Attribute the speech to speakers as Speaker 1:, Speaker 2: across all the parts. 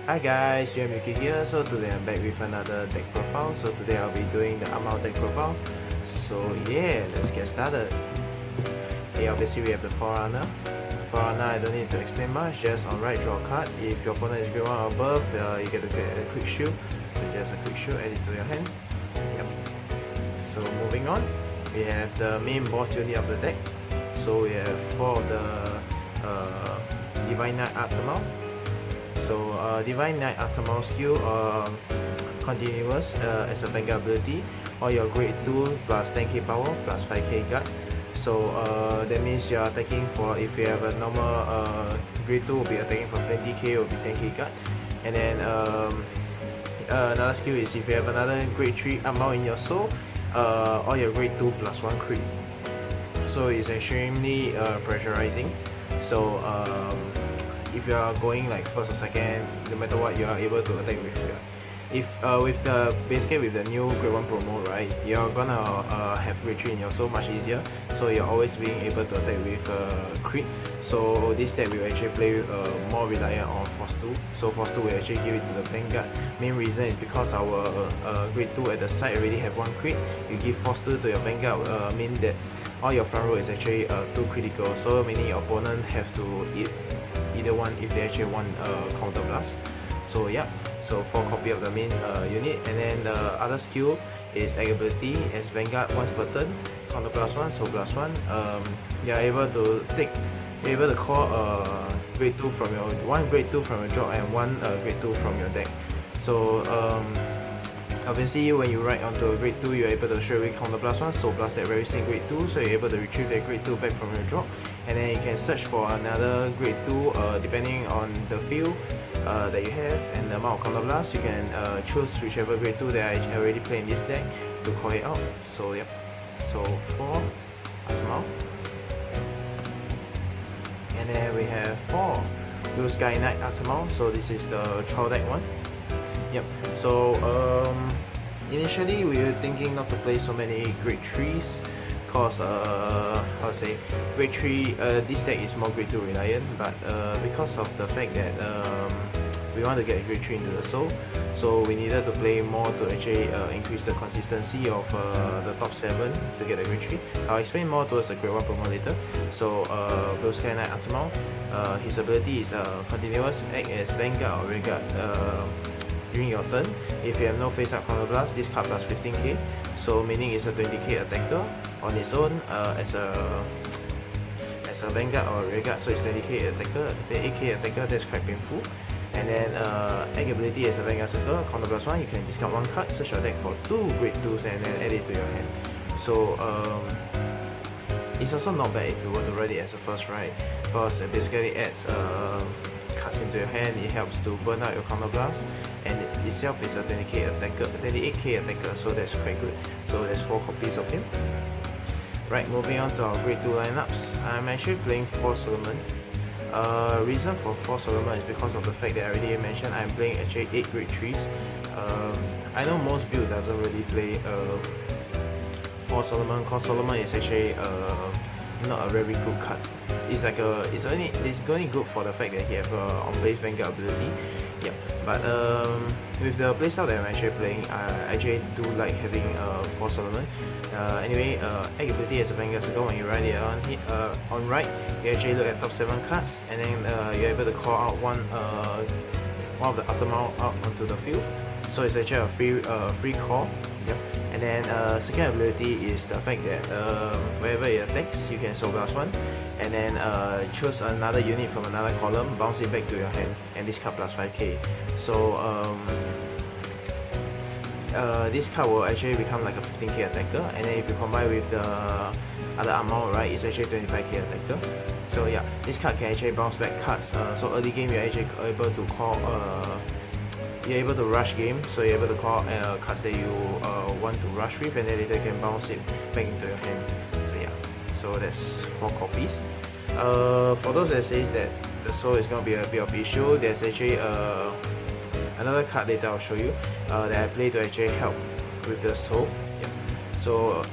Speaker 1: Hi guys, UMyuuki here. So today I'm back with another deck profile. So today I'll be doing the ATMILE deck profile. So yeah, let's get started. Okay, obviously we have the Forerunner. Forerunner, I don't need to explain much, just on right draw a card. If your opponent is grade 1 or above, you get to get a quick shield. So just a quick shield, add it to your hand. Yep. So moving on, we have the main boss unit of the deck. So we have 4 of the Divine Knight ATMILE. So Divine Knight ATMILE skill continuous as a Vanguard ability, or your grade 2 plus 10k power plus 5k guard. So that means you are attacking for, if you have a normal grade 2 will be attacking for 20k, will be 10k guard. And then another skill is if you have another grade 3 ATMILE in your soul, or your grade 2 plus 1 crit. So it's extremely pressurizing. So if you are going like first or second, no matter what, you are able to attack with it. If with the basically with the new grade 1 promo, right, you're gonna have grade 3 in your soul much easier, so you're always being able to attack with crit. So this deck will actually play more reliant on force 2. So force 2 will actually give it to the Vanguard. Main reason is because our grade 2 at the side already have 1 crit. You give force 2 to your Vanguard, mean that all your front row is actually 2 critical, so meaning your opponent have to eat either one if they actually want counter blast. So yeah, so 4 copy of the main unit, and then the other skill is ability as Vanguard once per turn, counter plus 1, so plus 1. You are able to call grade 2 from your one grade 2 from your drop and one grade 2 from your deck. So obviously when you ride onto a grade 2, you're able to straight away counter plus 1, so plus that very same grade 2, so you're able to retrieve that grade 2 back from your drop, and then you can search for another grade 2 depending on the field that you have and the amount of counter blast. You can choose whichever grade 2 that I already play in this deck to call it out. So yep, so 4 ATMILE, and then we have 4 Blue Sky Knight ATMILE. So this is the trial deck one. Yep. So initially we were thinking not to play so many grade 3s, cause I would say grade 3 this deck is more grade 2 reliant, but because of the fact that we want to get grade 3 into the soul, so we needed to play more to actually increase the consistency of the top 7 to get a grade 3. I'll explain more towards the grade 1 promo later. So Blue Sky Knight ATMILE, his ability is continuous, act as Vanguard or Rearguard during your turn. If you have no face up counter blast, this card plus 15k, so meaning it's a 20k attacker on its own as a Vanguard or Rearguard, so it's 20k attacker, 8k attacker, that's quite painful. And then egg ability as a Vanguard circle, counter plus 1, you can discard 1 card, search your deck for 2 grade 2s and then add it to your hand. So it's also not bad if you were to ride it as a first ride, because it basically adds cards into your hand. It helps to burn out your counter blast, and it itself is a 20k attacker, 28k attacker, so that's quite good. So there's 4 copies of him. Right, moving on to our grade 2 lineups. I'm actually playing 4 Solomon. Reason for 4 Solomon is because of the fact that I already mentioned I'm playing actually 8 grade 3s. I know most build doesn't really play 4 Solomon, because Solomon is actually not a very good card. It's only good for the fact that he have on base Vanguard ability. Yeah, but with the playstyle that I'm actually playing, I actually do like having 4 Solomon. Anyway, egg ability as a Vanguard circle, when you ride it on right, you actually look at top 7 cards, and then you're able to call out one of the ATMILE out onto the field. So it's actually a free call. Yep. And then second ability is the fact that wherever it attacks, you can soul blast 1, and then choose another unit from another column, bounce it back to your hand, and this card plus 5k. So this card will actually become like a 15k attacker, and then if you combine with the other ATMILE, right, it's actually 25k attacker. So yeah, this card can actually bounce back cards. So early game you're actually able to call you're able to rush game, so you're able to call cards that you want to rush with, and then later you can bounce it back into your hand. So yeah, so that's 4 copies. For those that says that the soul is going to be a bit of issue, there's actually another card later I'll show you that I play to actually help with the soul. Yeah. So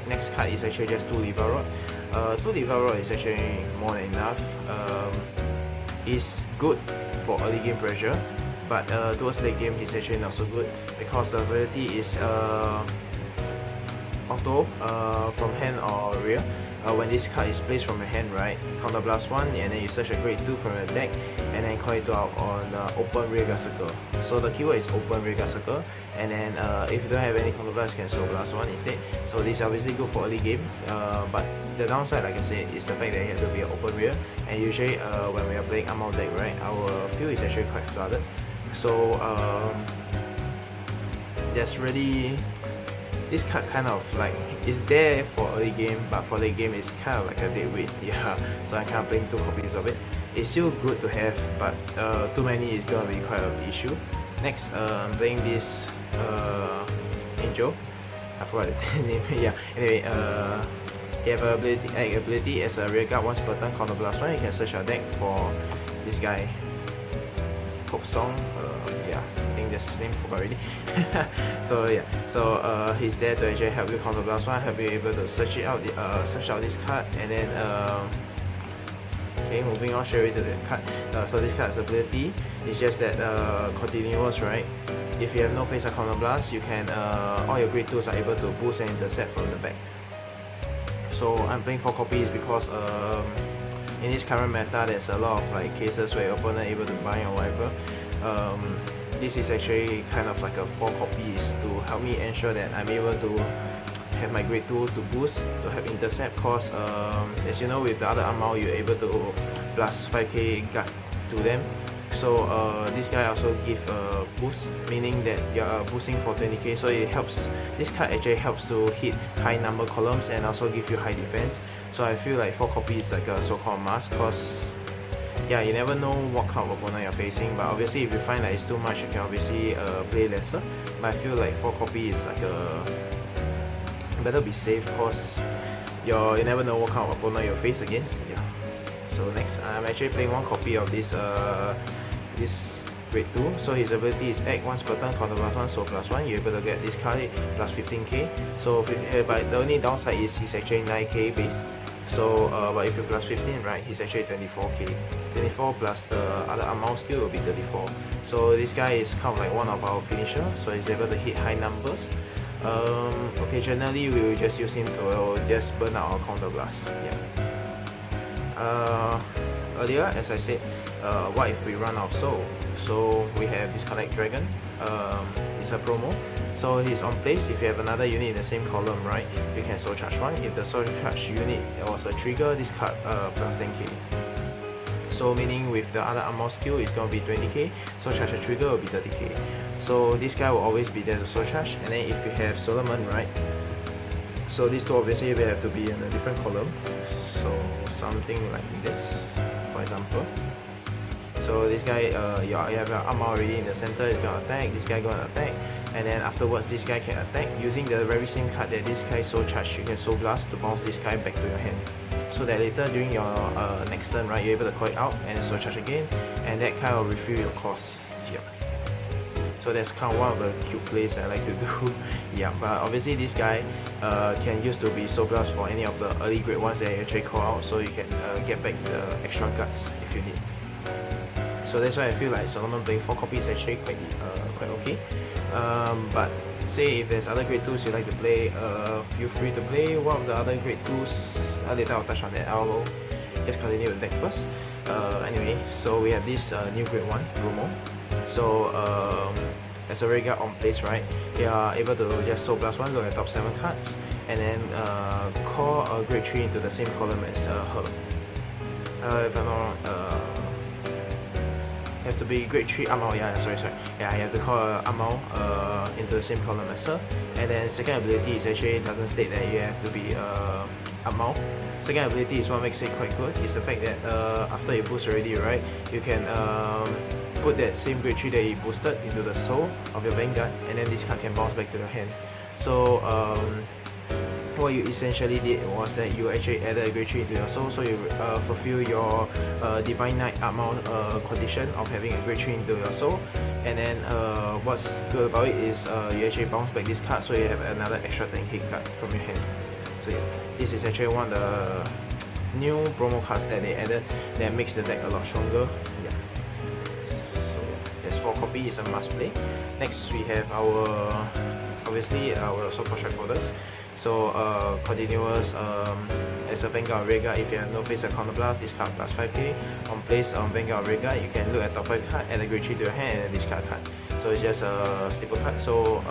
Speaker 1: next card is actually just 2 Liva Rod. 2 Liva Rod is actually more than enough. It's good for early game pressure, but towards late game he's actually not so good because the ability is auto from hand or rear. When this card is placed from your hand, right, counter blast 1 and then you search a grade 2 from your deck and then call it out on open rear guard circle. So the keyword is open rear guard circle, and then if you don't have any counter blast, you can soul blast 1 instead. So this is obviously good for early game, but the downside, like I said, is the fact that you have to be an open rear, and usually when we are playing ATMILE deck, right, our field is actually quite flooded. So there's really, this card kind of like is there for early game, but for late game it's kind of like a dead weight. Yeah, so I can't play 2 copies of it. It's still good to have, but too many is gonna be quite an issue. Next, I'm playing this Angel. I forgot the name. Yeah. Anyway, you have ability as a rear guard once per turn, counter blast 1. You can search your deck for this guy. Hope Song. Yeah. I think that's his name, forgot already. So yeah, so he's there to actually help you counter blast 1, help you able to search it out, search out this card, and then okay, moving on straight away to the card. So this card's ability is just that continuous, right? If you have no face or counter blast, you can all your grade 2s are able to boost and intercept from the back. So I'm playing 4 copies because in this current meta, there's a lot of like cases where your opponent able to bind or whatever. This is actually kind of like a 4 copies to help me ensure that I'm able to have my grade 2 to boost, to have intercept, cause as you know, with the other ATMILE you're able to plus 5k guard to them. So this guy also give a boost, meaning that you're boosting for 20k, so it helps. This card actually helps to hit high number columns and also give you high defense. So I feel like 4 copies is like a so-called must, cause yeah, you never know what kind of opponent you're facing, but obviously if you find that it's too much, you can obviously play lesser. But I feel like 4 copies is like a better be safe, cause you never know what kind of opponent you'll face against. Yeah. So next, I'm actually playing 1 copy of this this grade 2. So his ability is act once per turn, counter blast 1, so plus 1. You're able to get this card plus 15k. So but the only downside is he's actually 9k base. So but if you plus 15, right, he's actually 24k. 24 plus the other ATMILE skill will be 34. So this guy is kind of like one of our finishers, so he's able to hit high numbers. Occasionally we will just use him to just burn out our counter blast. Yeah. Earlier, as I said, what if we run out of soul? So we have Disconnect Dragon. It's a promo. So he's on place. If you have another unit in the same column, right, you can soul charge 1. If the soul charge unit was a trigger, this card plus 10k. So meaning with the other ATMILE skill, it's gonna be 20k. Soul charge a trigger will be 30k. So this guy will always be there to soul charge. And then if you have Solomon, right, so these 2 obviously will have to be in a different column. So something like this, for example. So this guy, you have your ATMILE already in the center, is gonna attack. This guy gonna attack, and then afterwards this guy can attack using the very same card that this guy soul charge. You can soul blast to bounce this guy back to your hand, so that later during your next turn, right, you're able to call it out and soul charge again, and that kind of refill your cost. Yeah. So that's kind of one of the cute plays I like to do. Yeah, but obviously this guy can use to be soul blast for any of the early grade ones that you actually call out, so you can get back the extra guards if you need. So that's why I feel like Solomon playing 4 copies is actually quite okay. But say if there's other grade 2s you like to play, feel free to play one of the other grade 2s. Later I'll touch on that. I'll just continue with the deck first. Anyway, so we have this new grade 1 promo. So as a regular on place, right, you are able to just soul blast 1, go to the top 7 cards, and then call a grade 3 into the same column as her. If I'm not have to be grade 3 ATMILE, yeah, sorry. Yeah, you have to call ATMILE into the same column as her. And then second ability is actually doesn't state that you have to be ATMILE. Second ability is what makes it quite good, is the fact that after you boost already, right, you can put that same grade 3 that you boosted into the soul of your Vanguard, and then this card can bounce back to your hand. So what you essentially did was that you actually added a grade 3 into your soul, so you fulfill your Divine Knight ATMILE condition of having a grade 3 into your soul. And then what's good about it is you actually bounce back this card, so you have another extra 10k card from your hand. So yeah, this is actually one of the new promo cards that they added that makes the deck a lot stronger. Yeah. There's 4 copies, it's a must play. Next we have our obviously our so-called strike folders. So continuous as a Vanguard Rearguard, if you have no face or counter blast, this card plus 5k. On place on Vanguard Rearguard, you can look at top 5 card, add a grade 3 to your hand and then discard card. So it's just a staple card. So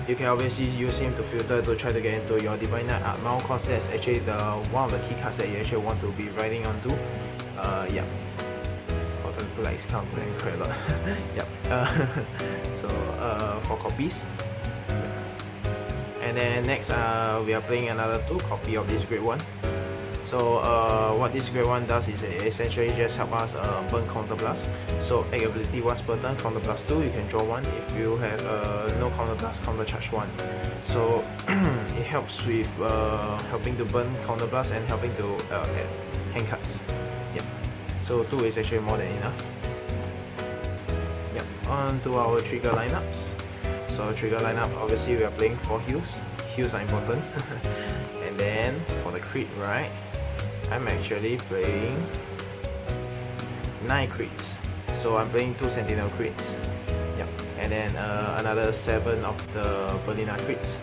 Speaker 1: you can obviously use him to filter to try to get into your Divine Knight ATMILE, cause that's actually the one of the key cards that you actually want to be riding onto. Yeah. Like it's kind of playing quite a lot. Yep. So 4 copies. And then next we are playing another 2 copy of this grade 1. So what this grade 1 does is it essentially just help us burn counter blast. So egg ability once per turn, counter blast 2, you can draw 1. If you have no counter blast, counter charge 1. So it helps with helping to burn counter blast and helping to add hand cards. Yep. So 2 is actually more than enough. Yep. On to our trigger lineups. So trigger lineup, obviously we are playing 4 heals. Heals are important. And then for the crit, right, I'm actually playing 9 crits. So I'm playing 2 sentinel crits. Yep. And then another 7 of the vanilla crits.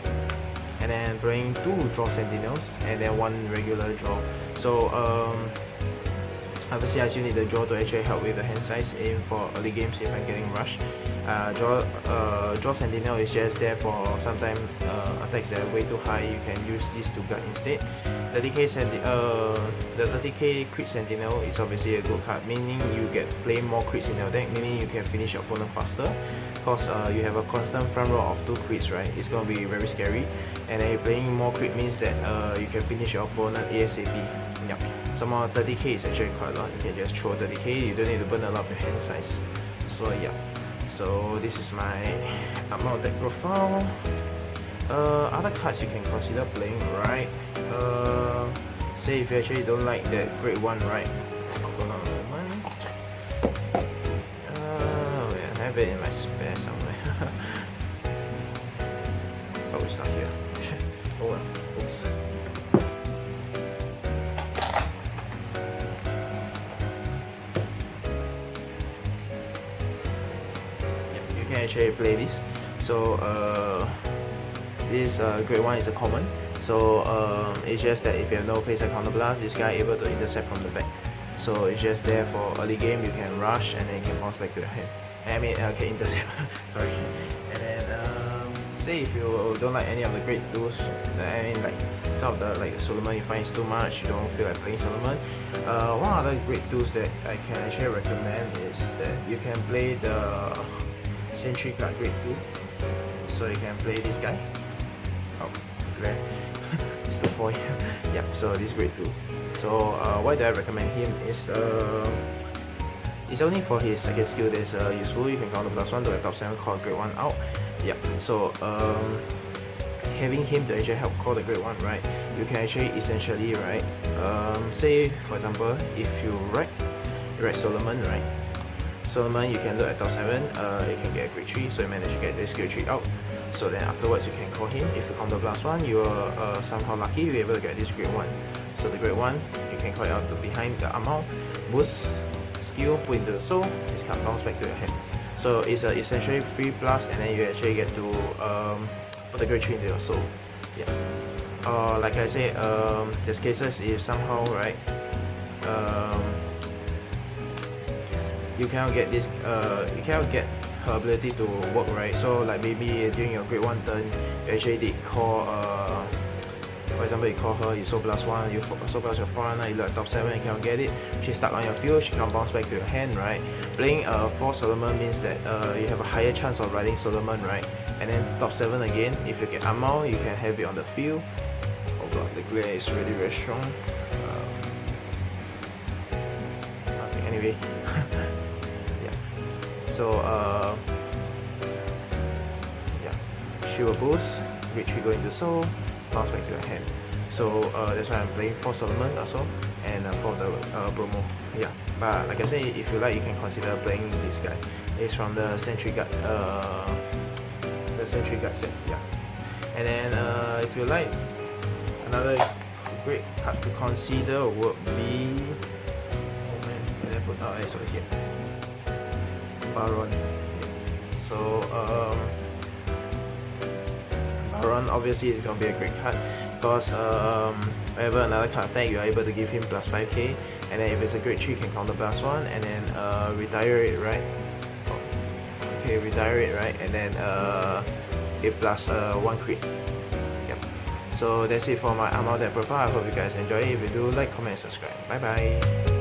Speaker 1: And then playing 2 draw sentinels and then 1 regular draw. So obviously I still need the draw to actually help with the hand size aim for early games if I'm getting rushed. Draw sentinel is just there for sometimes attacks that are way too high, you can use this to guard instead. 30k the 30k crit sentinel is obviously a good card, meaning you get play more crits in your deck, meaning you can finish your opponent faster. Because you have a constant front row of 2 crits, right? It's gonna be very scary. And then playing more crit means that you can finish your opponent ASAP. Yep. Some more 30k is actually quite a lot. You can just throw 30k, you don't need to burn a lot of your hand size. So yeah. So this is my ATMILE deck profile. Other cards you can consider playing, right? Say if you actually don't like that grade 1, right? Hold on a moment. I have it in my spare somewhere. Oh, it's not here. Oh well, oops. You can actually play this. So this grade 1 is a common. So it's just that if you have no face or counter blast, this guy is able to intercept from the back. So it's just there for early game, you can rush and then you can bounce back to your hand. I mean, okay, intercept. Sorry. And then say if you don't like any of the grade 2s, I mean like some of the like Solomon you find is too much, you don't feel like playing Solomon. One other grade 2s that I can actually recommend is that you can play the Sentry card grade 2. So you can play this guy. Oh, rare. It's the foil. Yep, so this grade 2. So why do I recommend him is it's only for his second skill that's useful. You can counter +1 to a top 7 call grade 1 out. Yep, so having him to actually help call the grade 1, right, you can actually essentially, right, say for example if you write Solomon, right, Solomon you can look at top 7, you can get a grade 3, so you manage to get this grade 3 out. So then afterwards you can call him. If you counter +1, you are somehow lucky you're able to get this grade 1. So the grade 1, you can call it out to behind the ATMILE, boost skill, put into the soul, this card bounce back to your hand. So it's essentially 3+, and then you actually get to put the grade 3 into your soul. Yeah. Like I said, there's cases if somehow, right, you cannot get this, you cannot get her ability to work, right? So like maybe during your grade 1 turn, you actually did call, for example, you call her, you soul +1, you soul plus your forerunner, you look at top 7, you cannot get it, she's stuck on your field, she can't bounce back to your hand, right? Playing 4 Solomon means that you have a higher chance of riding Solomon, right? And then top 7 again, if you get ATMILE, you can have it on the field. Oh god, the glare is really very strong. Okay, anyway. Yeah. So yeah, she will boost, grade 3 go into soul, bounce back to your hand. So that's why I'm playing 4 Solomon also, and for the promo. Yeah, but like I say, if you like, you can consider playing this guy. It's from the Sentry Guard, set. Yeah, and then if you like, another great card to consider would be. Oh man, did I put? Oh, it's over here. Baron. So Baron obviously is gonna be a great card because whenever another card attack, you are able to give him plus 5k, and then if it's a grade 3, you can counter plus 1, and then retire it, right? Oh, okay, retire it, right? And then it plus 1 crit. Yep. So that's it for my ATMILE deck profile. I hope you guys enjoy it. If you do, like, comment, and subscribe. Bye bye.